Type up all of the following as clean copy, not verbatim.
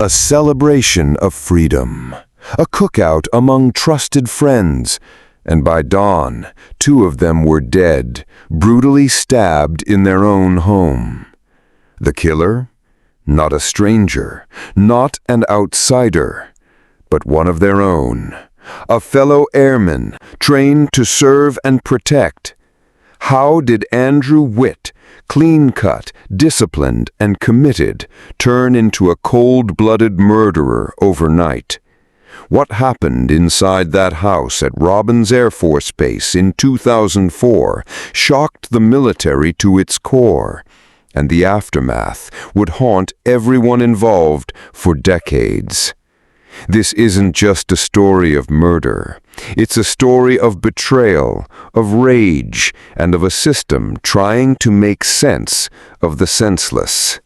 A celebration of freedom, a cookout among trusted friends, and by dawn, 2 of them were dead, brutally stabbed in their own home. The killer? Not a stranger, not an outsider, but one of their own, a fellow airman trained to serve and protect. How did Andrew Witt, clean-cut, disciplined, and committed, turn into a cold-blooded murderer overnight? What happened inside that house at Robins Air Force Base in 2004 shocked the military to its core, and the aftermath would haunt everyone involved for decades. This isn't just a story of murder. It's a story of betrayal, of rage, and of a system trying to make sense of the senseless.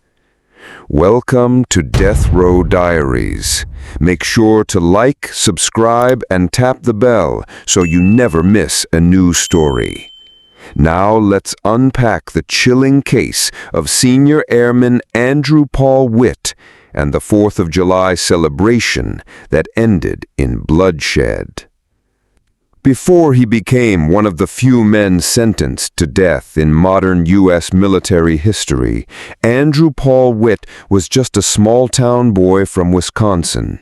Welcome to Death Row Diaries. Make sure to like, subscribe, and tap the bell so you never miss a new story. Now let's unpack the chilling case of Senior Airman Andrew Paul Witt and the 4th of July celebration that ended in bloodshed. Before he became one of the few men sentenced to death in modern U.S. military history, Andrew Paul Witt was just a small-town boy from Wisconsin.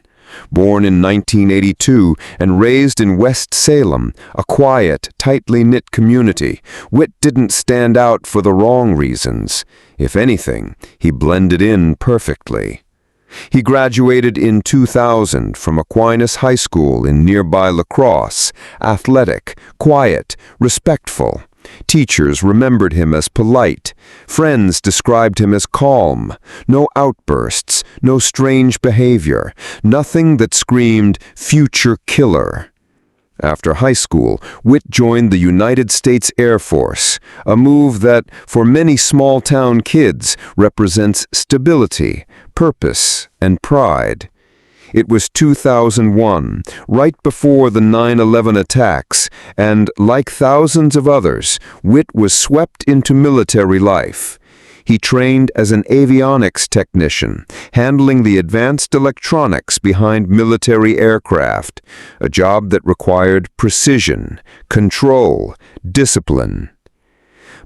Born in 1982 and raised in West Salem, a quiet, tightly knit community, Witt didn't stand out for the wrong reasons. If anything, he blended in perfectly. He graduated in 2000 from Aquinas High School in nearby La Crosse, athletic, quiet, respectful. Teachers remembered him as polite. Friends described him as calm. No outbursts, no strange behavior, nothing that screamed future killer. After high school, Witt joined the United States Air Force, a move that, for many small-town kids, represents stability, purpose, and pride. It was 2001, right before the 9/11 attacks, and, like thousands of others, Witt was swept into military life. He trained as an avionics technician, handling the advanced electronics behind military aircraft, a job that required precision, control, discipline.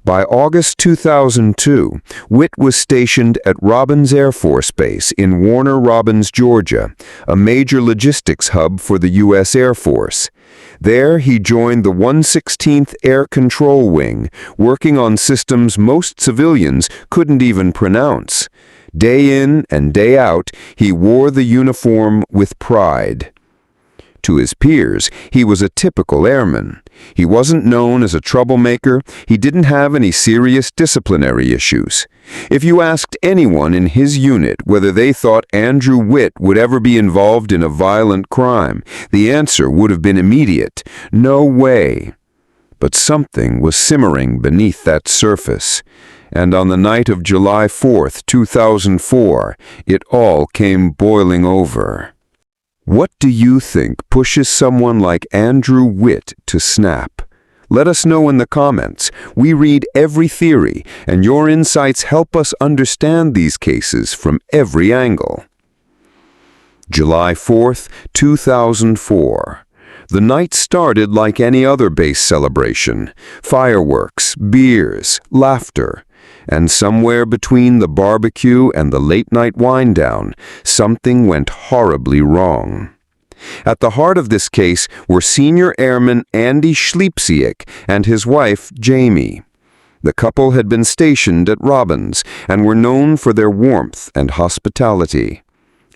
By August 2002, Witt was stationed at Robins Air Force Base in Warner Robins, Georgia, a major logistics hub for the U.S. Air Force. There, he joined the 116th Air Control Wing, working on systems most civilians couldn't even pronounce. Day in and day out, he wore the uniform with pride. To his peers, he was a typical airman. He wasn't known as a troublemaker. He didn't have any serious disciplinary issues. If you asked anyone in his unit whether they thought Andrew Witt would ever be involved in a violent crime, the answer would have been immediate: no way. But something was simmering beneath that surface. And on the night of July 4th, 2004, it all came boiling over. What do you think pushes someone like Andrew Witt to snap? Let us know in the comments. We read every theory, and your insights help us understand these cases from every angle. July 4th, 2004. The night started like any other base celebration. Fireworks, beers, laughter. And somewhere between the barbecue and the late-night wind-down, something went horribly wrong. At the heart of this case were Senior Airman Andy Schliepsiek and his wife, Jamie. The couple had been stationed at Robins and were known for their warmth and hospitality.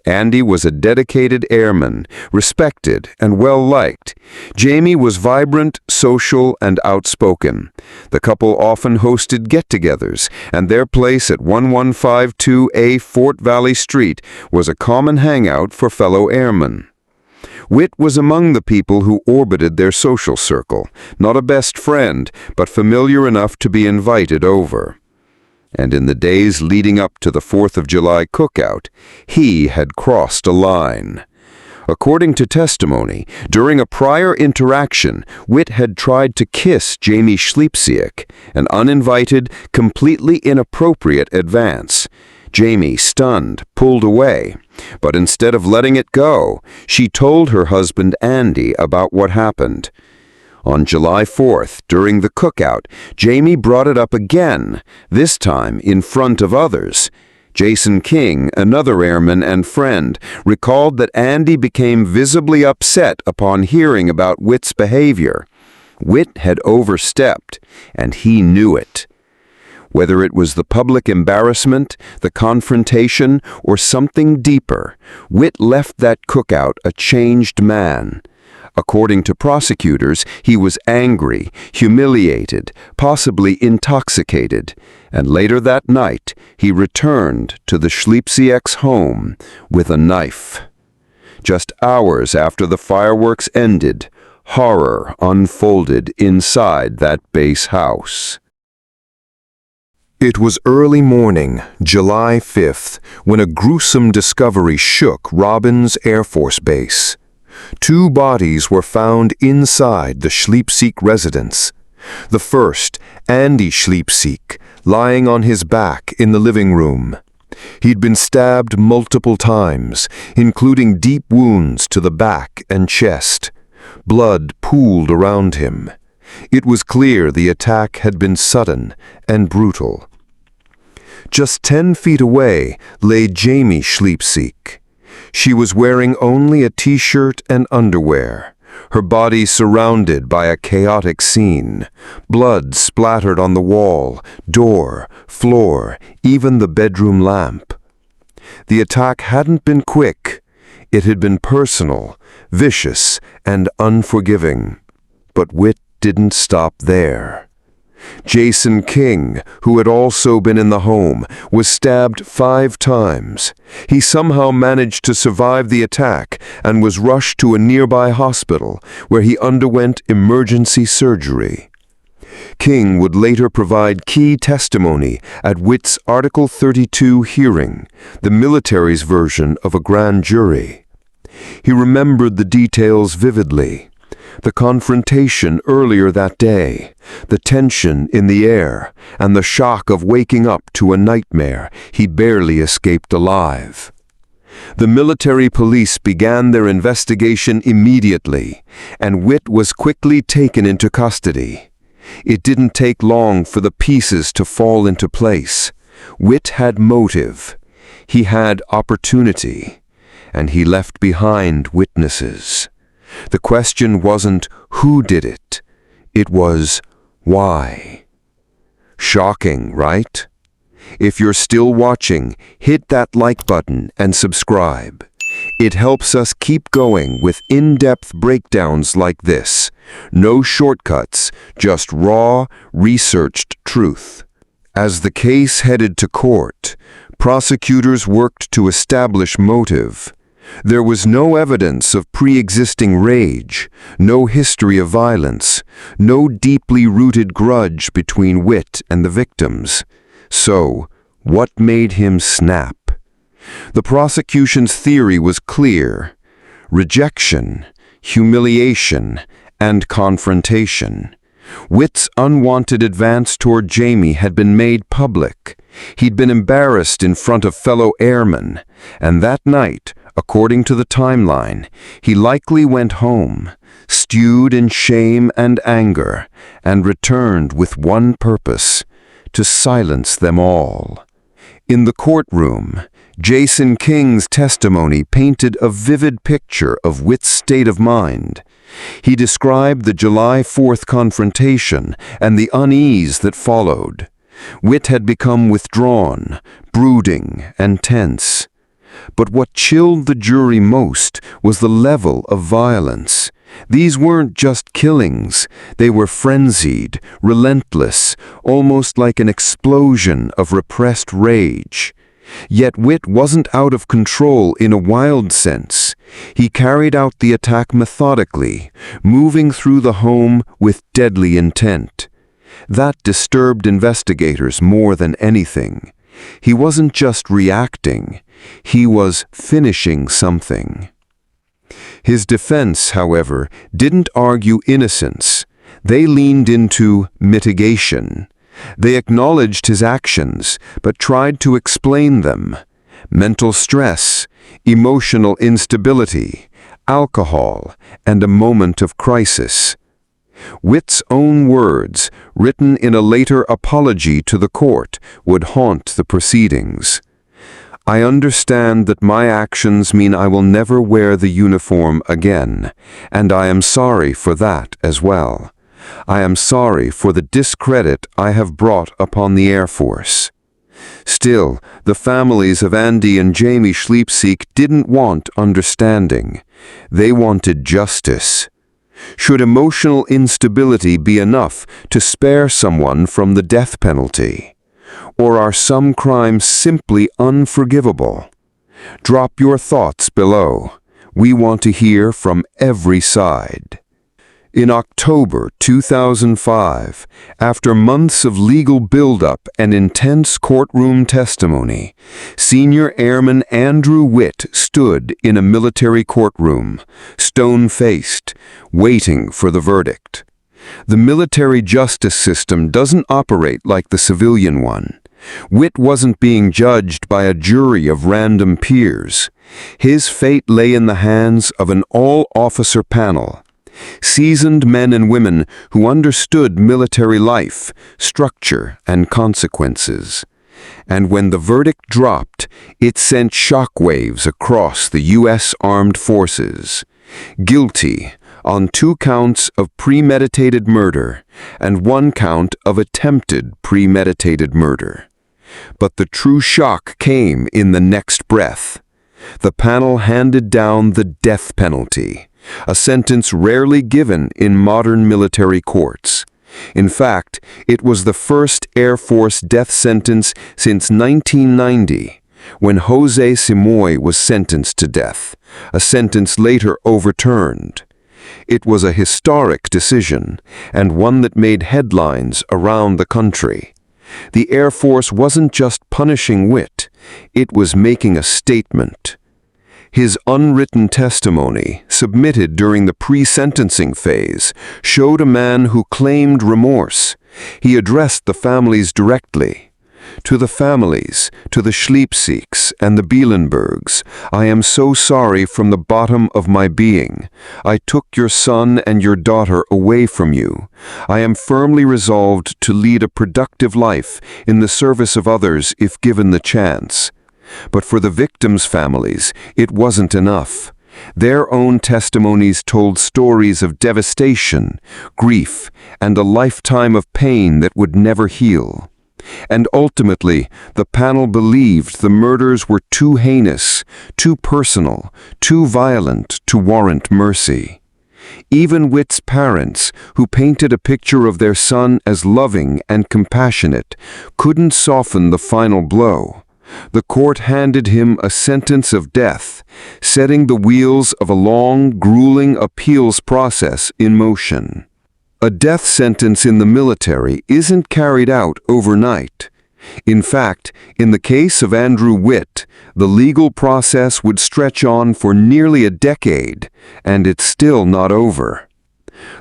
Andy was a dedicated airman, respected and well-liked. Jamie was vibrant, social, and outspoken. The couple often hosted get-togethers, and their place at 1152A Fort Valley Street was a common hangout for fellow airmen. Witt was among the people who orbited their social circle, not a best friend, but familiar enough to be invited over. And in the days leading up to the 4th of July cookout, he had crossed a line. According to testimony, during a prior interaction, Witt had tried to kiss Jamie Schliepsiek, an uninvited, completely inappropriate advance. Jamie, stunned, pulled away. But instead of letting it go, she told her husband Andy about what happened. On July 4th, during the cookout, Jamie brought it up again, this time in front of others. Jason King, another airman and friend, recalled that Andy became visibly upset upon hearing about Witt's behavior. Witt had overstepped, and he knew it. Whether it was the public embarrassment, the confrontation, or something deeper, Witt left that cookout a changed man. According to prosecutors, he was angry, humiliated, possibly intoxicated, and later that night he returned to the Schliepsiek's home with a knife. Just hours after the fireworks ended, horror unfolded inside that base house. It was early morning, July 5th, when a gruesome discovery shook Robins Air Force Base. 2 bodies were found inside the Schliepsiek residence. The first, Andy Schliepsiek, lying on his back in the living room. He'd been stabbed multiple times, including deep wounds to the back and chest. Blood pooled around him. It was clear the attack had been sudden and brutal. Just 10 feet away lay Jamie Schliepsiek. She was wearing only a t-shirt and underwear, her body surrounded by a chaotic scene. Blood splattered on the wall, door, floor, even the bedroom lamp. The attack hadn't been quick. It had been personal, vicious, and unforgiving. But Witt didn't stop there. Jason King, who had also been in the home, was stabbed 5 times. He somehow managed to survive the attack and was rushed to a nearby hospital where he underwent emergency surgery. King would later provide key testimony at Witt's Article 32 hearing, the military's version of a grand jury. He remembered the details vividly. The confrontation earlier that day, the tension in the air, and the shock of waking up to a nightmare he barely escaped alive. The military police began their investigation immediately, and Witt was quickly taken into custody. It didn't take long for the pieces to fall into place. Witt had motive. He had opportunity. And he left behind witnesses. The question wasn't who did it. It was why. Shocking, right? If you're still watching, hit that like button and subscribe. It helps us keep going with in-depth breakdowns like this. No shortcuts, just raw, researched truth. As the case headed to court, prosecutors worked to establish motive. There was no evidence of pre-existing rage, no history of violence, no deeply rooted grudge between Witt and the victims. So, what made him snap? The prosecution's theory was clear: rejection, humiliation, and confrontation. Witt's unwanted advance toward Jamie had been made public. He'd been embarrassed in front of fellow airmen, and that night, according to the timeline, he likely went home, stewed in shame and anger, and returned with one purpose: to silence them all. In the courtroom, Jason King's testimony painted a vivid picture of Witt's state of mind. He described the July 4th confrontation and the unease that followed. Witt had become withdrawn, brooding, and tense. But what chilled the jury most was the level of violence. These weren't just killings. They were frenzied, relentless, almost like an explosion of repressed rage. Yet Witt wasn't out of control in a wild sense. He carried out the attack methodically, moving through the home with deadly intent. That disturbed investigators more than anything. He wasn't just reacting, he was finishing something. His defense, however, didn't argue innocence. They leaned into mitigation. They acknowledged his actions, but tried to explain them. Mental stress, emotional instability, alcohol, and a moment of crisis. Witt's own words, written in a later apology to the court, would haunt the proceedings. "I understand that my actions mean I will never wear the uniform again, and I am sorry for that as well. I am sorry for the discredit I have brought upon the Air Force." Still, the families of Andy and Jamie Schliepsiek didn't want understanding. They wanted justice. Should emotional instability be enough to spare someone from the death penalty? Or are some crimes simply unforgivable? Drop your thoughts below. We want to hear from every side. In October 2005, after months of legal buildup and intense courtroom testimony, Senior Airman Andrew Witt stood in a military courtroom, stone-faced, waiting for the verdict. The military justice system doesn't operate like the civilian one. Witt wasn't being judged by a jury of random peers. His fate lay in the hands of an all-officer panel. Seasoned men and women who understood military life, structure, and consequences. And when the verdict dropped, it sent shockwaves across the U.S. Armed Forces. Guilty on 2 counts of premeditated murder and 1 count of attempted premeditated murder. But the true shock came in the next breath. The panel handed down the death penalty, a sentence rarely given in modern military courts. In fact, it was the first Air Force death sentence since 1990, when Jose Simoy was sentenced to death, a sentence later overturned. It was a historic decision, and one that made headlines around the country. The Air Force wasn't just punishing Witt, it was making a statement. His unwritten testimony, submitted during the pre-sentencing phase, showed a man who claimed remorse. He addressed the families directly. "To the families, to the Schliepsieks and the Bielenbergs, I am so sorry from the bottom of my being. I took your son and your daughter away from you. I am firmly resolved to lead a productive life in the service of others if given the chance." But for the victims' families, it wasn't enough. Their own testimonies told stories of devastation, grief, and a lifetime of pain that would never heal. And ultimately, the panel believed the murders were too heinous, too personal, too violent to warrant mercy. Even Witt's parents, who painted a picture of their son as loving and compassionate, couldn't soften the final blow. The court handed him a sentence of death, setting the wheels of a long, grueling appeals process in motion. A death sentence in the military isn't carried out overnight. In fact, in the case of Andrew Witt, the legal process would stretch on for nearly a decade, and it's still not over.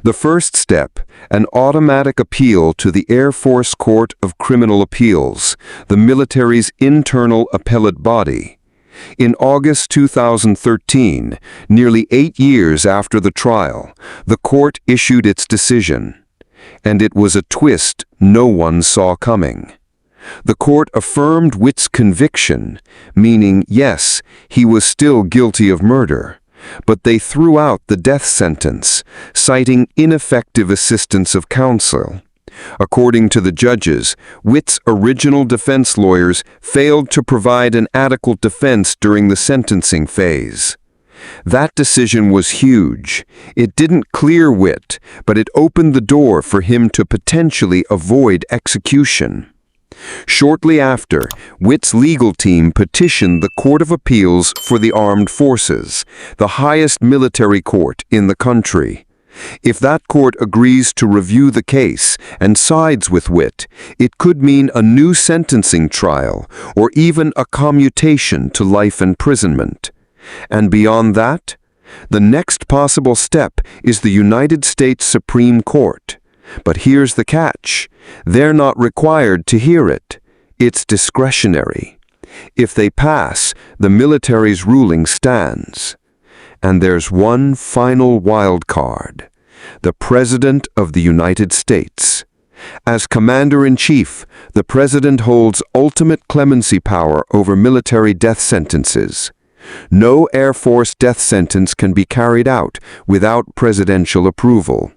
The first step, an automatic appeal to the Air Force Court of Criminal Appeals, the military's internal appellate body. In August 2013, nearly 8 years after the trial, the court issued its decision. And it was a twist no one saw coming. The court affirmed Witt's conviction, meaning, yes, he was still guilty of murder. But they threw out the death sentence, citing ineffective assistance of counsel. According to the judges, Witt's original defense lawyers failed to provide an adequate defense during the sentencing phase. That decision was huge. It didn't clear Witt, but it opened the door for him to potentially avoid execution. Shortly after, Witt's legal team petitioned the Court of Appeals for the Armed Forces, the highest military court in the country. If that court agrees to review the case and sides with Witt, it could mean a new sentencing trial or even a commutation to life imprisonment. And beyond that, the next possible step is the United States Supreme Court. But here's the catch. They're not required to hear it. It's discretionary. If they pass, the military's ruling stands. And there's one final wild card. The President of the United States. As Commander-in-Chief, the President holds ultimate clemency power over military death sentences. No Air Force death sentence can be carried out without presidential approval.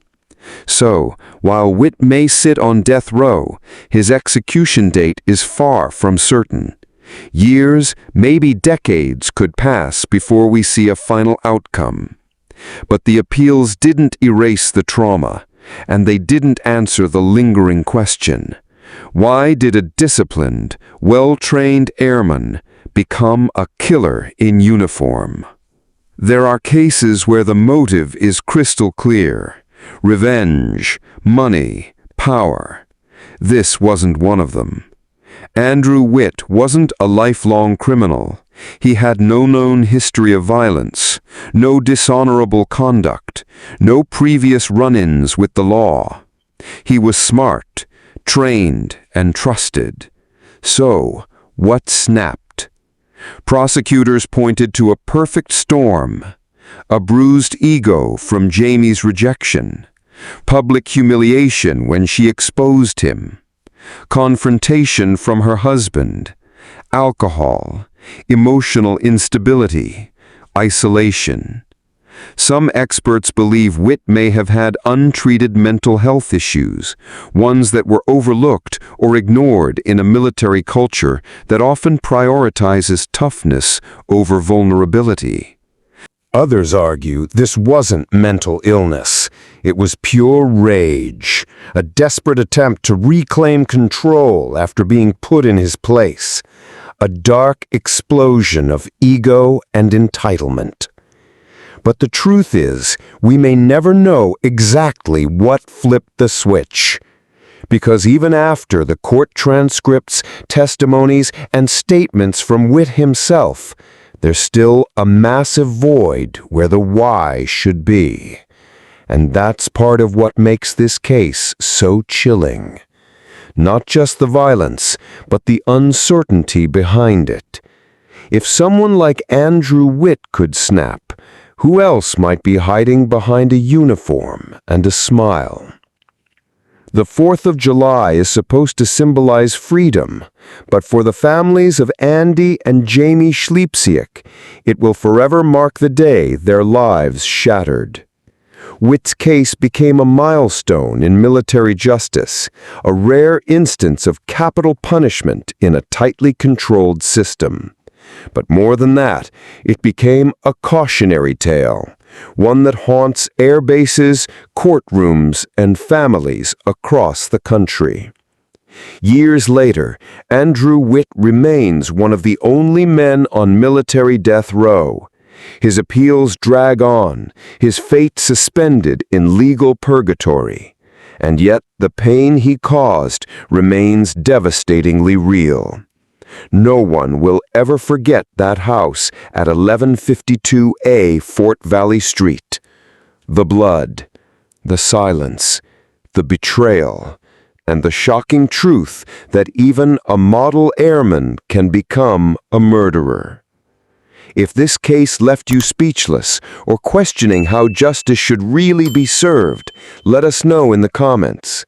So, while Witt may sit on death row, his execution date is far from certain. Years, maybe decades, could pass before we see a final outcome. But the appeals didn't erase the trauma, and they didn't answer the lingering question. Why did a disciplined, well-trained airman become a killer in uniform? There are cases where the motive is crystal clear. Revenge, money, power. This wasn't one of them. Andrew Witt wasn't a lifelong criminal. He had no known history of violence, no dishonorable conduct, no previous run-ins with the law. He was smart, trained, and trusted. So, what snapped? Prosecutors pointed to a perfect storm. A bruised ego from Jamie's rejection. Public humiliation when she exposed him. Confrontation from her husband. Alcohol. Emotional instability. Isolation. Some experts believe Witt may have had untreated mental health issues, ones that were overlooked or ignored in a military culture that often prioritizes toughness over vulnerability. Others argue this wasn't mental illness. It was pure rage, a desperate attempt to reclaim control after being put in his place, a dark explosion of ego and entitlement. But the truth is, we may never know exactly what flipped the switch. Because even after the court transcripts, testimonies, and statements from Witt himself, there's still a massive void where the why should be. And that's part of what makes this case so chilling. Not just the violence, but the uncertainty behind it. If someone like Andrew Witt could snap, who else might be hiding behind a uniform and a smile? The 4th of July is supposed to symbolize freedom, but for the families of Andy and Jamie Schliepsiek, it will forever mark the day their lives shattered. Witt's case became a milestone in military justice, a rare instance of capital punishment in a tightly controlled system. But more than that, it became a cautionary tale, one that haunts air bases, courtrooms, and families across the country. Years later, Andrew Witt remains one of the only men on military death row. His appeals drag on, his fate suspended in legal purgatory. And yet the pain he caused remains devastatingly real. No one will ever forget that house at 1152A Fort Valley Street. The blood, the silence, the betrayal, and the shocking truth that even a model airman can become a murderer. If this case left you speechless or questioning how justice should really be served, let us know in the comments.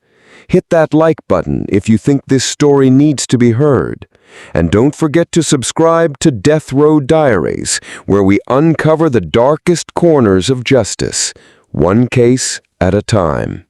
Hit that like button if you think this story needs to be heard. And don't forget to subscribe to Death Row Diaries, where we uncover the darkest corners of justice, one case at a time.